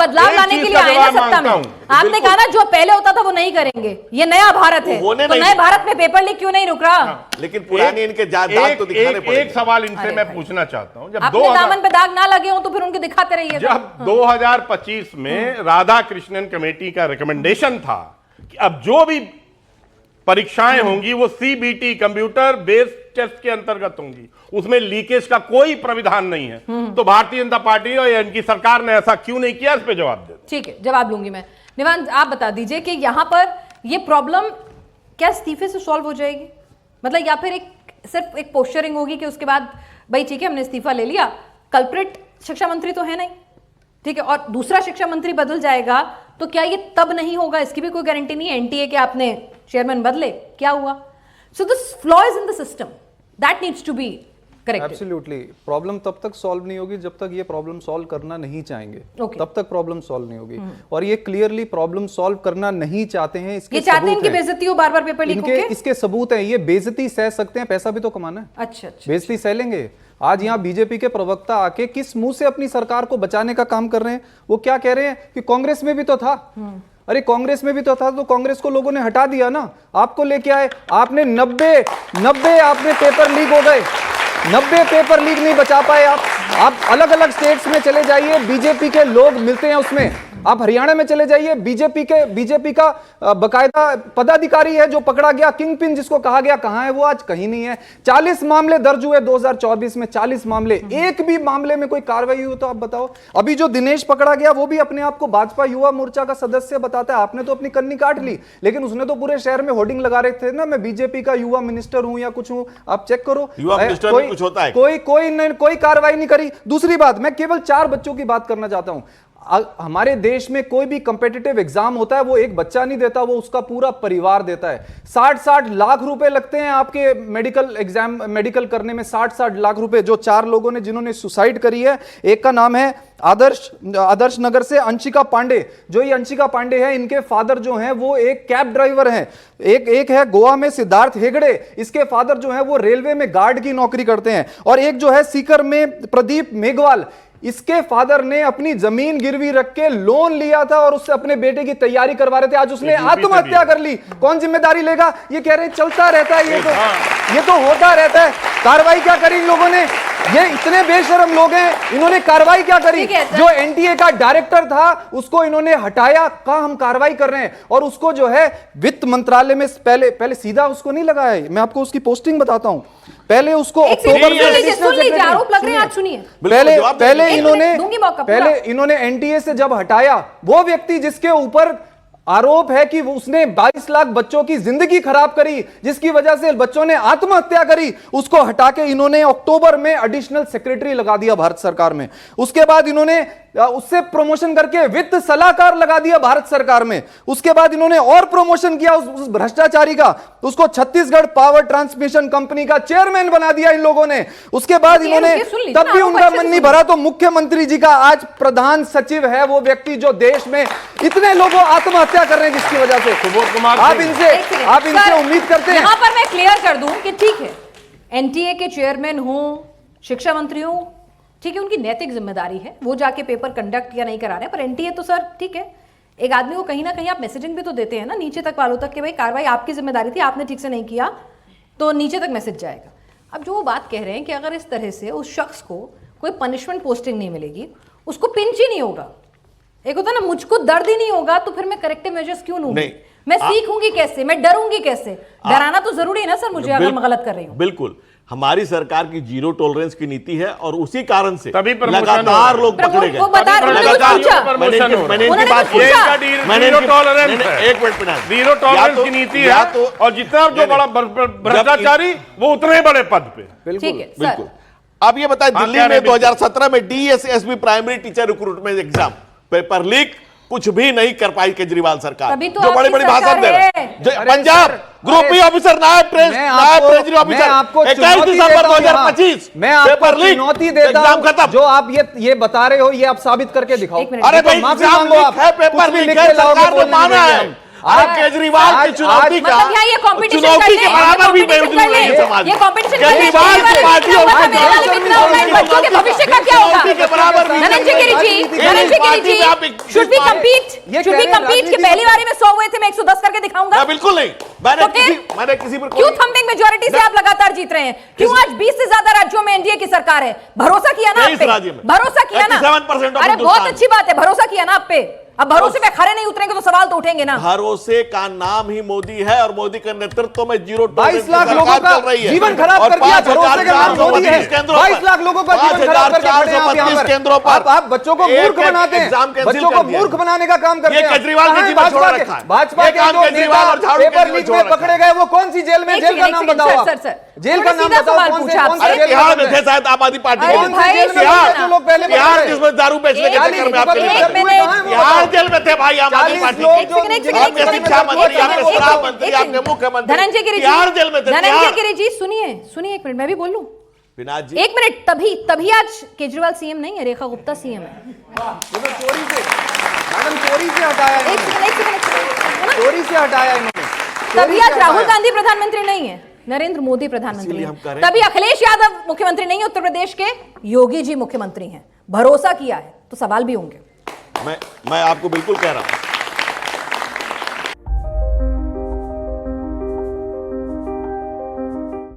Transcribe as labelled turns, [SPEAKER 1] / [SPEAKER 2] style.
[SPEAKER 1] बदलाव लाने के लिए आए ना सत्ता में। आपने कहा ना जो पहले होता था वो नहीं करेंगे, ये नया भारत है, तो नए भारत में पेपर लीक क्यों नहीं रुक रहा?
[SPEAKER 2] लेकिन पुरानी इनके दाग तो दिखाने पड़ेंगे।
[SPEAKER 3] एक सवाल इनसे मैं पूछना चाहता हूं, जब
[SPEAKER 1] अपने दामन पे दाग ना लगे हो तो फिर उनके दिखाते रहिए।
[SPEAKER 3] जब 2025 में राधा कृष्णन कमेटी का रिकमेंडेशन था कि अब जो भी परीक्षाएं होंगी वो सीबीटी कंप्यूटर बेस्ड टेस्ट के अंतर्गत होंगी, उसमें लीकेज का कोई प्राविधान नहीं है, तो भारतीय जनता पार्टी और इनकी सरकार ने ऐसा क्यों नहीं किया? इस पे जवाब दे।
[SPEAKER 1] ठीक है, जवाब दूंगी मैं। निवान, आप बता दीजिए कि यहां पर ये प्रॉब्लम क्या इस्तीफे से सॉल्व हो जाएगी? मतलब या फिर सिर्फ एक पोस्चरिंग होगी कि उसके बाद भाई ठीक है हमने इस्तीफा ले लिया, कल्प्रिट शिक्षा मंत्री तो है नहीं, ठीक है, और दूसरा शिक्षा मंत्री बदल जाएगा, तो क्या ये तब नहीं होगा? इसकी भी कोई गारंटी नहीं है। एनटीए के आपने चेयरमैन बदले, क्या हुआ? So this flaw is in the system that needs to be corrected.
[SPEAKER 4] Absolutely, problem तब तक सॉल्व नहीं होगी जब तक ये प्रॉब्लम सॉल्व करना नहीं चाहेंगे, तब तक प्रॉब्लम सॉल्व नहीं होगी। और ये क्लियरली प्रॉब्लम सॉल्व करना नहीं चाहते हैं। इसके
[SPEAKER 1] ये चाहते हैं इनकी बेइज्जती हो, बार-बार पेपर लीक होके।
[SPEAKER 4] इसके सबूत हैं, ये बेइज्जती सह सकते हैं, पैसा भी तो कमाना है।
[SPEAKER 1] अच्छा,
[SPEAKER 4] बेइज्जती सह लेंगे। आज यहाँ बीजेपी के प्रवक्ता आके किस मुंह से अपनी सरकार को बचाने का काम कर रहे हैं? वो क्या कह रहे हैं कि कांग्रेस में भी तो था। अरे कांग्रेस में भी तो था, तो कांग्रेस को लोगों ने हटा दिया ना, आपको लेके आए। आपने 90 आपने पेपर लीक हो गए, 90 पेपर लीक नहीं बचा पाए आप अलग अलग स्टेट्स में चले जाइए, बीजेपी के लोग मिलते हैं उसमें। आप हरियाणा में चले जाइए, बीजेपी का बकायदा पदाधिकारी है जो पकड़ा गया, किंग पिन जिसको कहा गया, कहां है वो? आज कहीं नहीं है। 40 मामले दर्ज हुए 2024 में, 40 मामले, एक भी मामले में कोई कार्रवाई हुई तो आप बताओ। अभी जो दिनेश पकड़ा गया वो भी अपने आप को भाजपा युवा मोर्चा का सदस्य बताता है। आपने तो अपनी कन्नी काट ली, लेकिन उसने तो पूरे शहर में होर्डिंग लगा रहे थे ना, मैं बीजेपी का युवा मिनिस्टर हूं या कुछ हूं। आप चेक करो,
[SPEAKER 2] कुछ होता है,
[SPEAKER 4] कोई कार्रवाई नहीं करी। दूसरी बात, मैं केवल 4 बच्चों की बात करना चाहता हूं। हमारे देश में कोई भी कंपेटिटिव एग्जाम होता है, वो एक बच्चा नहीं देता, वो उसका पूरा परिवार देता है। 60-60 लाख रुपए लगते हैं आपके मेडिकल करने में, 60-60 लाख रुपए। जो 4 लोगों ने जिन्होंने सुसाइड करी है, एक का नाम है आदर्श नगर से अंशिका पांडे। जो ये अंशिका पांडे है, इनके फादर जो हैं वो एक कैब ड्राइवर हैं। एक है गोवा में सिद्धार्थ हेगड़े, इसके फादर जो है वो रेलवे में गार्ड की नौकरी करते हैं। और एक जो है सीकर में प्रदीप मेघवाल, इसके फादर ने अपनी जमीन गिरवी रख के लोन लिया था और उससे अपने बेटे की तैयारी करवा रहे थे। आज उसने आत्महत्या कर ली, कौन जिम्मेदारी लेगा? ये कह रहे हैं चलता रहता है, ये तो होता रहता है। कार्रवाई क्या करी इन लोगों ने? ये इतने बेशरम लोग हैं, इन्होंने कार्रवाई क्या करी? जो एनटीए का डायरेक्टर था उसको इन्होंने हटाया, कहा हम कार्रवाई कर रहे हैं, और उसको जो है वित्त मंत्रालय में पहले सीधा उसको नहीं लगाया। मैं आपको उसकी पोस्टिंग बताता हूं। पहले उसको अक्टूबर में
[SPEAKER 1] आरोप लग रहे हैं, आज सुनिए।
[SPEAKER 4] पहले इन्होंने एनटीए से जब हटाया, वो व्यक्ति जिसके ऊपर आरोप है कि उसने 22 लाख बच्चों की जिंदगी खराब करी, जिसकी वजह से बच्चों ने आत्महत्या करी, उसको हटा के इन्होंने अक्टूबर में एडिशनल सेक्रेटरी लगा दिया भारत सरकार में। उसके बाद इन्होंने उससे प्रमोशन करके वित्त सलाहकार लगा दिया भारत सरकार में। उसके बाद इन्होंने और प्रमोशन किया उस भ्रष्टाचारी का, उसको छत्तीसगढ़ पावर ट्रांसमिशन कंपनी का चेयरमैन बना दिया इन लोगों ने। उसके बाद इन्होंने तब भी उनका मन नहीं भरा तो मुख्यमंत्री जी का आज प्रधान सचिव है वो व्यक्ति जो देश में इतने लोगों आत्महत्या कर रहे हैं, जिसकी वजह से आप इनसे उम्मीद करते हैं।
[SPEAKER 1] यहां पर मैं क्लियर कर दूं कि ठीक है, एनटीए के चेयरमैन हूं, शिक्षा मंत्री हूं, ठीक है, उनकी नैतिक जिम्मेदारी है, वो जाके पेपर कंडक्ट या नहीं करा रहे। पर एनटीए तो सर ठीक है, एक आदमी को कहीं ना कहीं आप मैसेजिंग भी तो देते हैं ना नीचे तक वालों तक कि भाई कार्रवाई आपकी जिम्मेदारी थी, आपने ठीक से नहीं किया, तो नीचे तक मैसेज जाएगा। अब जो वो बात कह रहे हैं कि अगर इस तरह से उस शख्स को कोई पनिशमेंट पोस्टिंग नहीं मिलेगी, उसको पिंच ही नहीं होगा, एक होता ना मुझको दर्द ही नहीं होगा, तो फिर मैं करेक्टिव मेजर्स क्यों लूंगी? मैं सीखूंगी कैसे? मैं डरूंगी कैसे? डराना तो जरूरी है ना सर मुझे, अगर मैं गलत कर रही हूं।
[SPEAKER 2] बिल्कुल, हमारी सरकार की जीरो टॉलरेंस की नीति है और उसी कारण से
[SPEAKER 3] तभी
[SPEAKER 2] लगातार लोग पकड़े गए। मैंने इनकी बात की,
[SPEAKER 3] जीरो टॉलरेंस की नीति है, और जितना जो बड़ा भ्रष्टाचारी वो उतने बड़े पद पे।
[SPEAKER 1] ठीक है,
[SPEAKER 2] बिल्कुल। अब ये बताएं, दिल्ली में 2017 में DSSB primary teacher recruitment exam paper leak, कुछ भी नहीं कर पाई केजरीवाल सरकार,
[SPEAKER 1] तो
[SPEAKER 2] जो बड़ी बड़ी भाषण दे रहे हैं। पंजाब ग्रुप ई ऑफिसर नायब ट्रेजरी ऑफिसर 21 दिसंबर 2025
[SPEAKER 4] मैं आपको चुनौती देता हूं, जो आप ये बता रहे हो ये आप साबित करके दिखाओ।
[SPEAKER 2] अरे भाई, माफी मांगो आप, पेपर लीक है, सरकार ने माना है। अरे केजरीवाल की चुनौती का
[SPEAKER 1] मतलब यहाँ ये competition
[SPEAKER 2] चुनौती
[SPEAKER 1] कर
[SPEAKER 2] के
[SPEAKER 1] ले,
[SPEAKER 2] बराबर भी
[SPEAKER 1] ये competition
[SPEAKER 2] बेवजूद
[SPEAKER 1] कर
[SPEAKER 2] नहीं
[SPEAKER 1] ले,
[SPEAKER 2] है समाज
[SPEAKER 1] ये
[SPEAKER 2] में।
[SPEAKER 1] competition कर ले,
[SPEAKER 2] केजरीवाल की
[SPEAKER 1] मेरे वाले
[SPEAKER 2] पार्टी
[SPEAKER 1] कितना
[SPEAKER 2] और
[SPEAKER 1] होगा, मेरे वाले कितना होगा, इन बच्चों के भविष्य का क्या होगा?
[SPEAKER 2] चुनौती के बराबर भी
[SPEAKER 1] धनंजय गिरी जी,
[SPEAKER 2] ये
[SPEAKER 1] धनंजय
[SPEAKER 2] पार्टी
[SPEAKER 1] गिरी
[SPEAKER 2] में आप
[SPEAKER 1] जी,
[SPEAKER 2] एक-
[SPEAKER 1] should we compete?
[SPEAKER 4] ये
[SPEAKER 1] Should we
[SPEAKER 4] कह रहे हैं
[SPEAKER 1] compete कि
[SPEAKER 4] राजनीति
[SPEAKER 1] पहली बारी में 100 हुए थे, मैं 110 करके दिखाऊंगा?
[SPEAKER 2] ना, बिल्कुल नहीं।
[SPEAKER 1] तो फिर
[SPEAKER 2] मैंने किसी पर
[SPEAKER 1] क्यों थंबिंग मेजॉरिटी से आप लगातार जीत रहे हैं? क्यों आज 20 से ज्यादा राज्यों में एनडीए की सरकार है? भरोसा किया ना आप
[SPEAKER 2] 23
[SPEAKER 1] पे?
[SPEAKER 2] राज्य में।
[SPEAKER 1] भरोसा किया ना?
[SPEAKER 2] 87%
[SPEAKER 1] अरे बहुत
[SPEAKER 2] हिंदुस्तान।
[SPEAKER 1] अच्छी बात है, भरोसा किया ना आप पे। अब भरोसे पे खरे नहीं उतरेंगे तो सवाल तो उठेंगे ना।
[SPEAKER 2] भरोसे का नाम ही मोदी है और मोदी के नेतृत्व में
[SPEAKER 4] 22 लाख लोगों का जीवन खराब कर दिया। भरोसे का नाम मोदी है। 22 लाख लोगों का जीवन खराब करके खड़े हैं आप यहाँ पर।
[SPEAKER 2] केंद्रों पर
[SPEAKER 4] आप बच्चों को मूर्ख बनाते हैं, बच्चों को मूर्ख बनाने का काम करते
[SPEAKER 2] ये
[SPEAKER 4] हैं।
[SPEAKER 2] केजरीवाल के
[SPEAKER 4] कहाँ है
[SPEAKER 2] जीवन छोड़
[SPEAKER 4] भाजपा
[SPEAKER 2] रखा है।
[SPEAKER 4] के? भाजपा
[SPEAKER 2] ये
[SPEAKER 4] के
[SPEAKER 2] काम
[SPEAKER 4] जो
[SPEAKER 2] केजरीवाल और
[SPEAKER 4] नेता
[SPEAKER 2] झाड़ू के
[SPEAKER 4] पेपर
[SPEAKER 2] जीवन
[SPEAKER 4] लीक
[SPEAKER 2] छोड़
[SPEAKER 4] में
[SPEAKER 2] रखा
[SPEAKER 4] पकड़े
[SPEAKER 2] है।
[SPEAKER 4] गए, वो कौन सी जेल में?
[SPEAKER 1] एक
[SPEAKER 4] जेल का
[SPEAKER 1] सेकंड,
[SPEAKER 4] नाम
[SPEAKER 1] एक सेकंड,
[SPEAKER 4] बताओ
[SPEAKER 1] सर,
[SPEAKER 4] आप।
[SPEAKER 1] सर,
[SPEAKER 4] जेल का
[SPEAKER 1] थोड़ा
[SPEAKER 4] नाम
[SPEAKER 1] सीधा
[SPEAKER 4] बताओ,
[SPEAKER 1] सवाल
[SPEAKER 4] कौन
[SPEAKER 1] पूछा
[SPEAKER 4] से
[SPEAKER 1] आपसे।
[SPEAKER 2] अरे
[SPEAKER 4] जेल
[SPEAKER 2] बिहार
[SPEAKER 4] में
[SPEAKER 2] में थे शायद आम आदमी पार्टी
[SPEAKER 1] अरे
[SPEAKER 2] के
[SPEAKER 1] भाई,
[SPEAKER 4] जेल में
[SPEAKER 1] सुनिए
[SPEAKER 4] पकड़े
[SPEAKER 1] ना।
[SPEAKER 4] थे लोग पहले
[SPEAKER 2] बिहार
[SPEAKER 4] पकड़े।
[SPEAKER 2] जिसमें दारू बेचने के चक्कर में आपके
[SPEAKER 1] एक
[SPEAKER 2] लिए
[SPEAKER 1] मिनट।
[SPEAKER 2] बिहार जेल में थे भाई आम आदमी
[SPEAKER 4] 40
[SPEAKER 2] पार्टी
[SPEAKER 4] लोग
[SPEAKER 2] के।
[SPEAKER 4] जो
[SPEAKER 2] आपके शिक्षा मंत्री, आपके शराब मंत्री, आपके मुख्यमंत्री
[SPEAKER 1] धनंजय गिरी जी,
[SPEAKER 2] बिहार जेल में थे।
[SPEAKER 1] धनंजय
[SPEAKER 2] बिहार।
[SPEAKER 1] गिरी जी सुनिए, सुनिए एक मिनट, मैं भी बोल लूं?
[SPEAKER 2] विनाश जी,
[SPEAKER 1] एक मिनट, तभी आज केजरीवाल सीएम नहीं है, रेखा गुप्ता सीएम है।
[SPEAKER 4] ये तो चोरी से, मैडम चोरी से हटाया
[SPEAKER 1] एक
[SPEAKER 4] इन्होंने,
[SPEAKER 1] सेकंड, एक सेकंड, एक सेकंड, है ना?
[SPEAKER 4] चोरी से हटाया इन्होंने।
[SPEAKER 1] तभी
[SPEAKER 4] चोरी से
[SPEAKER 1] आज राहुल
[SPEAKER 4] हटाया।
[SPEAKER 1] गांधी प्रधानमंत्री नहीं है, नरेंद्र मोदी प्रधानमंत्री
[SPEAKER 2] इसीलिए हम
[SPEAKER 1] है।
[SPEAKER 2] कह रहे हैं।
[SPEAKER 1] तभी अखिलेश यादव मुख्यमंत्री नहीं है, उत्तर प्रदेश के योगी जी मुख्यमंत्री हैं। भरोसा किया है तो सवाल भी होंगे।
[SPEAKER 2] मैं आपको बिल्कुल कह रहा हूं